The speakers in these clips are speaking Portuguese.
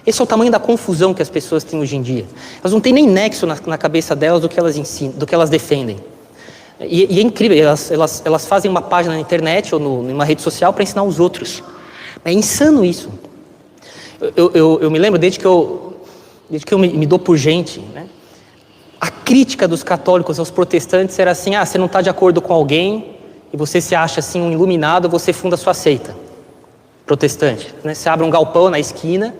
Esse é o tamanho da confusão que as pessoas têm hoje em dia. Elas não têm nem nexo na cabeça delas do que elas ensinam, do que elas defendem. E é incrível, elas fazem uma página na internet ou numa rede social para ensinar os outros. É insano isso. Eu me lembro, desde que eu me dou por gente, né? A crítica dos católicos aos protestantes era assim: você não está de acordo com alguém e você se acha assim um iluminado, você funda a sua seita protestante, né? Você abre um galpão na esquina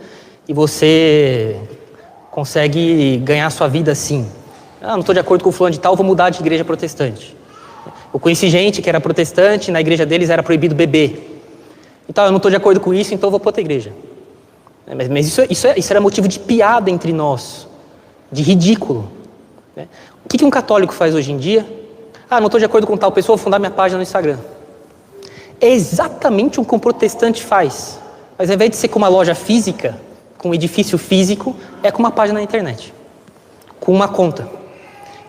e você consegue ganhar a sua vida assim. Não estou de acordo com o fulano de tal, vou mudar de igreja protestante. Eu conheci gente que era protestante, na igreja deles era proibido beber. Então eu não estou de acordo com isso, então eu vou para outra igreja. Mas isso era motivo de piada entre nós, de ridículo. O que um católico faz hoje em dia? Não estou de acordo com tal pessoa, vou fundar minha página no Instagram. É exatamente o que um protestante faz. Mas ao invés de ser com uma loja física, com um edifício físico, é com uma página na internet, com uma conta.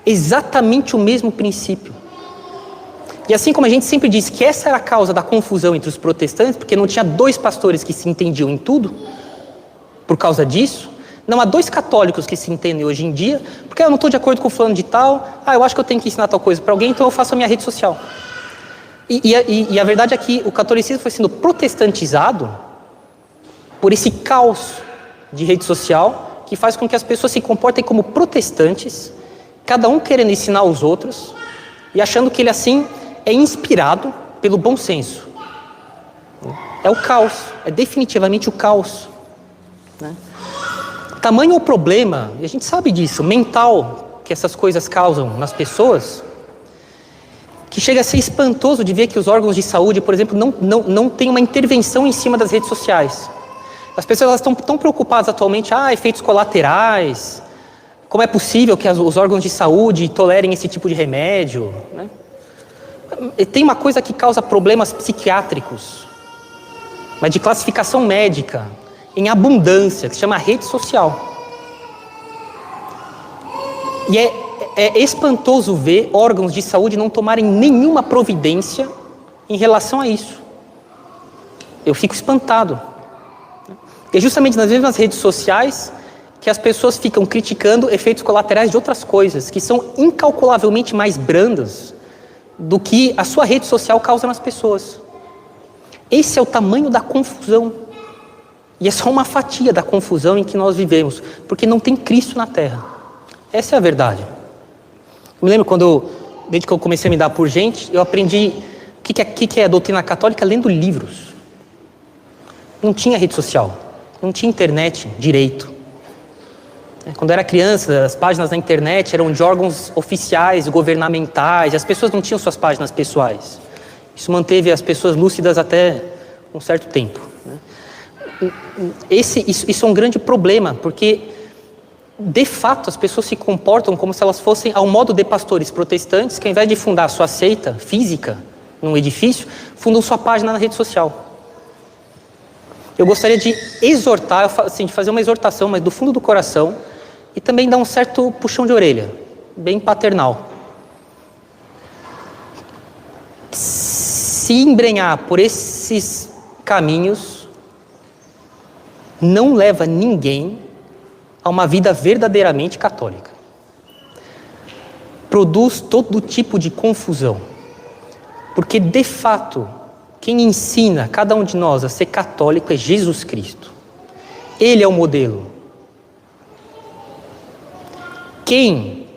Exatamente o mesmo princípio. E assim como a gente sempre disse que essa era a causa da confusão entre os protestantes, porque não tinha dois pastores que se entendiam em tudo, por causa disso, não há dois católicos que se entendem hoje em dia, porque eu não estou de acordo com o fulano de tal, eu acho que eu tenho que ensinar tal coisa para alguém, então eu faço a minha rede social. E a verdade é que o catolicismo foi sendo protestantizado por esse caos de rede social, que faz com que as pessoas se comportem como protestantes, cada um querendo ensinar os outros, e achando que ele assim é inspirado pelo bom senso. É o caos, é definitivamente o caos. Tamanho o problema, e a gente sabe disso, mental, que essas coisas causam nas pessoas, que chega a ser espantoso de ver que os órgãos de saúde, por exemplo, não têm uma intervenção em cima das redes sociais. As pessoas estão tão preocupadas atualmente, efeitos colaterais, como é possível que os órgãos de saúde tolerem esse tipo de remédio, né? Tem uma coisa que causa problemas psiquiátricos, mas de classificação médica, em abundância, que se chama rede social. E é espantoso ver órgãos de saúde não tomarem nenhuma providência em relação a isso. Eu fico espantado. E é justamente nas mesmas redes sociais que as pessoas ficam criticando efeitos colaterais de outras coisas, que são incalculavelmente mais brandas do que a sua rede social causa nas pessoas. Esse é o tamanho da confusão. E é só uma fatia da confusão em que nós vivemos, porque não tem Cristo na Terra. Essa é a verdade. Eu me lembro desde que eu comecei a me dar por gente, eu aprendi o que é a doutrina católica lendo livros. Não tinha rede social, não tinha internet direito. Quando eu era criança, as páginas na internet eram de órgãos oficiais, governamentais, e as pessoas não tinham suas páginas pessoais. Isso manteve as pessoas lúcidas até um certo tempo. Isso é um grande problema, porque de fato as pessoas se comportam como se elas fossem ao modo de pastores protestantes, que ao invés de fundar sua seita física num edifício, fundam sua página na rede social. Eu gostaria de exortar, de fazer uma exortação, mas do fundo do coração, e também dar um certo puxão de orelha, bem paternal. Se embrenhar por esses caminhos não leva ninguém a uma vida verdadeiramente católica. Produz todo tipo de confusão, porque de fato quem ensina cada um de nós a ser católico é Jesus Cristo. Ele é o modelo. Quem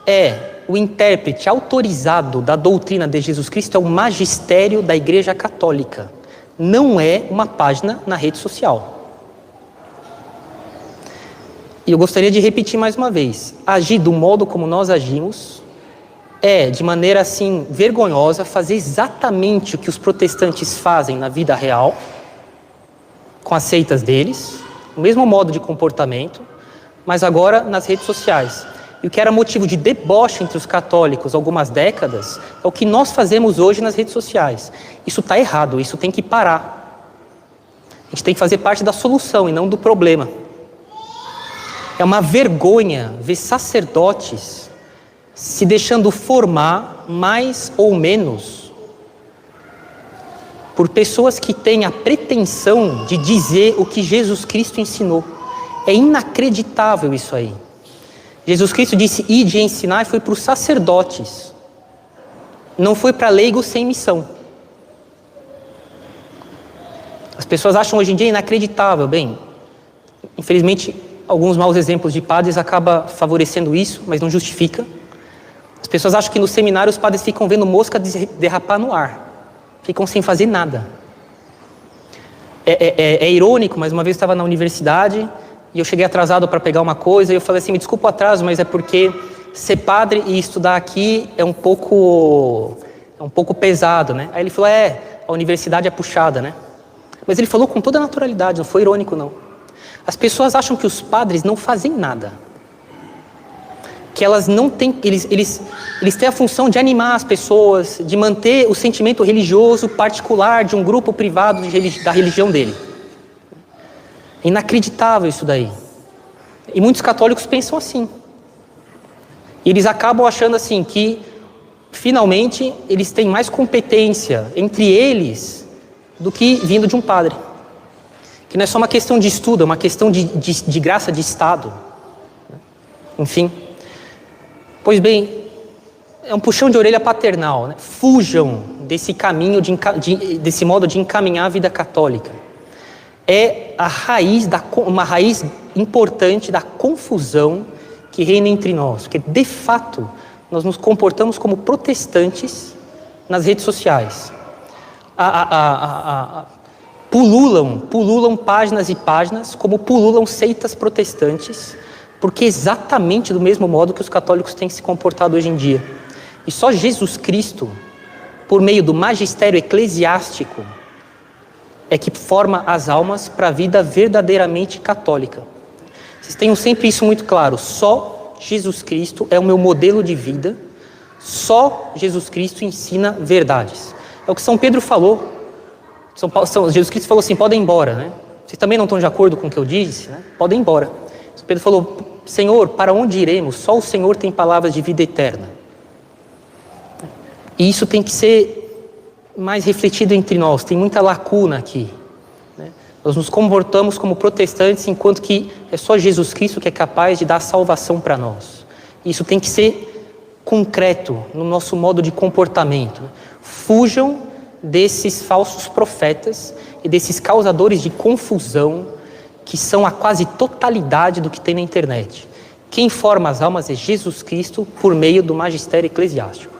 é o intérprete autorizado da doutrina de Jesus Cristo é o magistério da Igreja Católica. Não é uma página na rede social. E eu gostaria de repetir mais uma vez. Agir do modo como nós agimos é, de maneira assim, vergonhosa, fazer exatamente o que os protestantes fazem na vida real, com as seitas deles, o mesmo modo de comportamento, mas agora nas redes sociais. E o que era motivo de deboche entre os católicos há algumas décadas, é o que nós fazemos hoje nas redes sociais. Isso está errado, isso tem que parar. A gente tem que fazer parte da solução e não do problema. É uma vergonha ver sacerdotes se deixando formar mais ou menos por pessoas que têm a pretensão de dizer o que Jesus Cristo ensinou. É inacreditável isso aí. Jesus Cristo disse, ide e ensinar, e foi para os sacerdotes. Não foi para leigos sem missão. As pessoas acham hoje em dia inacreditável. Bem, infelizmente, alguns maus exemplos de padres acabam favorecendo isso, mas não justifica. As pessoas acham que no seminário os padres ficam vendo mosca derrapar no ar. Ficam sem fazer nada. É irônico, mas uma vez eu estava na universidade e eu cheguei atrasado para pegar uma coisa e eu falei assim, me desculpa o atraso, mas é porque ser padre e estudar aqui é um pouco pesado, né? Aí ele falou, a universidade é puxada, né? Mas ele falou com toda a naturalidade, não foi irônico não. As pessoas acham que os padres não fazem nada. Que elas não têm, eles têm a função de animar as pessoas, de manter o sentimento religioso particular de um grupo privado da religião dele. É inacreditável isso daí. E muitos católicos pensam assim. E eles acabam achando assim que, finalmente, eles têm mais competência entre eles do que vindo de um padre. Que não é só uma questão de estudo, é uma questão de graça de Estado. Enfim. Pois bem, é um puxão de orelha paternal, né? Fujam desse caminho, desse modo de encaminhar a vida católica. É uma raiz importante da confusão que reina entre nós, porque de fato nós nos comportamos como protestantes nas redes sociais. Pululam páginas e páginas, como pululam seitas protestantes, porque exatamente do mesmo modo que os católicos têm se comportado hoje em dia. E só Jesus Cristo, por meio do magistério eclesiástico, é que forma as almas para a vida verdadeiramente católica. Vocês tenham sempre isso muito claro. Só Jesus Cristo é o meu modelo de vida. Só Jesus Cristo ensina verdades. É o que São Pedro falou. Jesus Cristo falou assim, podem ir embora, né? Vocês também não estão de acordo com o que eu disse, né? Podem ir embora. São Pedro falou, Senhor, para onde iremos? Só o Senhor tem palavras de vida eterna. E isso tem que ser mais refletido entre nós. Tem muita lacuna aqui. Né? Nós nos comportamos como protestantes, enquanto que é só Jesus Cristo que é capaz de dar salvação para nós. Isso tem que ser concreto no nosso modo de comportamento. Fujam desses falsos profetas e desses causadores de confusão que são a quase totalidade do que tem na internet. Quem forma as almas é Jesus Cristo por meio do magistério eclesiástico.